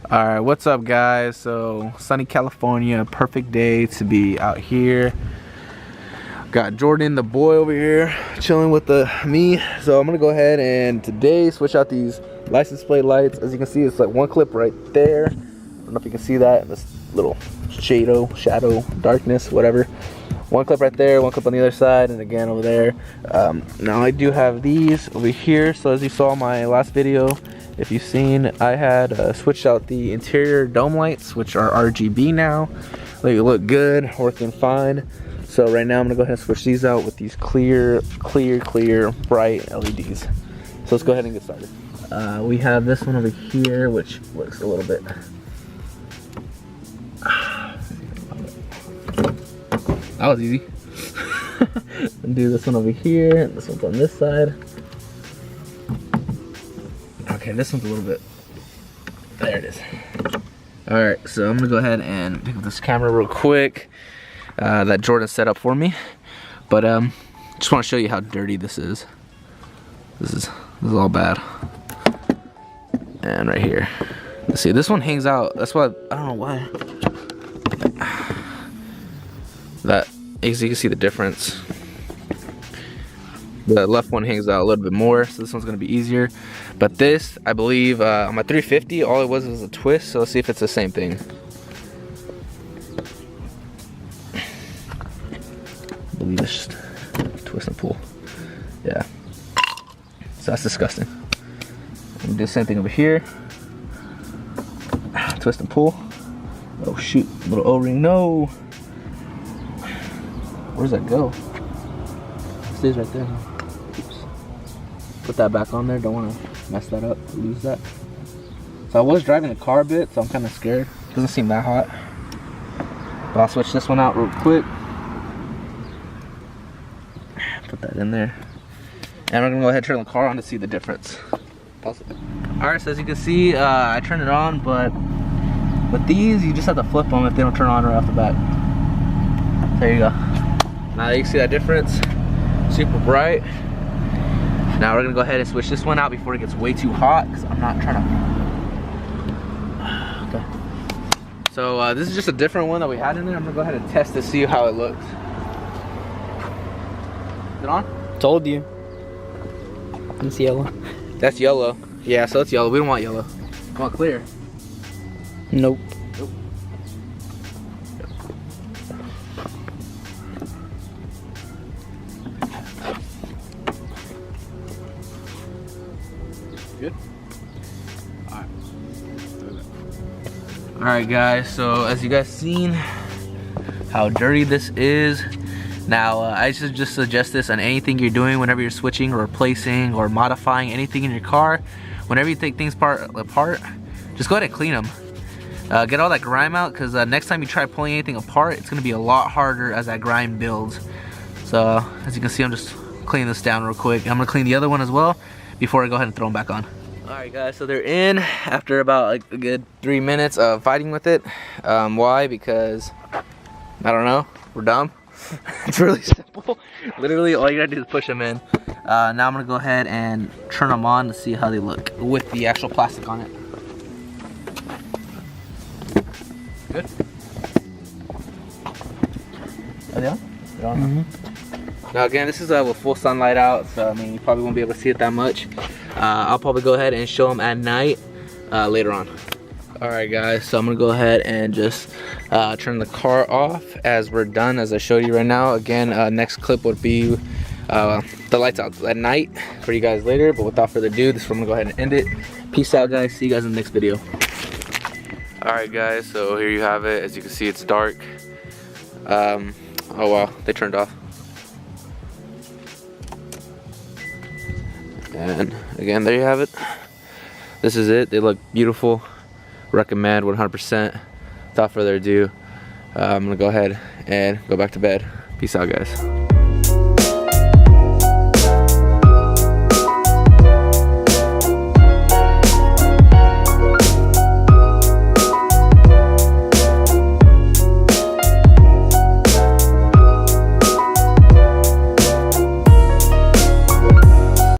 Alright, what's up guys? So sunny California, perfect day to be out here. Got Jordan the boy over here chilling with me. So I'm gonna go ahead and today switch out these license plate lights. As you can see, it's like one clip right there. I don't know if you can see that in this little shadow, darkness, whatever. One clip right there, one clip on the other side, and again over there. Now I do have these over here. So as you saw in my last video, if you've seen, I had switched out the interior dome lights, which are RGB now. They look good, working fine. So right now I'm gonna go ahead and switch these out with these clear, bright LEDs. So let's go ahead and get started. We have this one over here, which looks a little bit. That was easy. And do this one over here, and this one's on this side. Okay, this one's a little bit, there it is. All right, so I'm gonna go ahead and pick up this camera real quick that Jordan set up for me. But just wanna show you how dirty this is. This is all bad. And right here, let's see, this one hangs out. That's why, I don't know why. That, as you can see the difference. The left one hangs out a little bit more, so this one's gonna be easier. But this, I believe, on my 350, all it was a twist, so let's see if it's the same thing. I believe it's just twist and pull. Yeah. So that's disgusting. I'm gonna do the same thing over here. Twist and pull. Oh shoot, little O-ring, no. Where does that go? It stays right there. Oops. Put that back on there, don't wanna mess that up, lose that. So I was driving the car a bit, so I'm kinda scared. Doesn't seem that hot. But I'll switch this one out real quick. Put that in there. And we're gonna go ahead and turn the car on to see the difference. Alright, so as you can see, I turned it on, but with these, you just have to flip them if they don't turn on right off the bat. There you go. Now you can see that difference. Super bright. Now we're gonna go ahead and switch this one out before it gets way too hot, because I'm not trying to. Okay. So this is just a different one that we had in there. I'm gonna go ahead and test to see how it looks. Is it on? Told you. It's yellow. That's yellow. Yeah, so it's yellow. We don't want yellow. We want clear. Nope. Nope. Good. Alright guys, so as you guys seen how dirty this is. Now I should just suggest this on anything you're doing whenever you're switching or replacing or modifying anything in your car. Whenever you take things apart, just go ahead and clean them. Get all that grime out, because next time you try pulling anything apart, it's going to be a lot harder as that grime builds. So as you can see, I'm just cleaning this down real quick. I'm going to clean the other one as well before I go ahead and throw them back on. Alright guys, so they're in after about like a good 3 minutes of fighting with it. Why? Because, I don't know, we're dumb. It's really simple. Literally all you gotta do is push them in. Now I'm gonna go ahead and turn them on to see how they look with the actual plastic on it. Good. Are they on? They're on. Mm-hmm. Now again, this is with full sunlight out, so I mean you probably won't be able to see it that much. I'll probably go ahead and show them at night later on. Alright guys, so I'm gonna go ahead and just turn the car off as we're done, as I showed you right now. Again, next clip would be the lights out at night for you guys later, but without further ado, this is where I'm gonna go ahead and end it. Peace out guys, see you guys in the next video. Alright guys, so here you have it. As you can see, it's dark. Oh wow, they turned off. And again, there you have it. This is it. They look beautiful. Recommend 100%. Without further ado, I'm gonna go ahead and go back to bed. Peace out guys.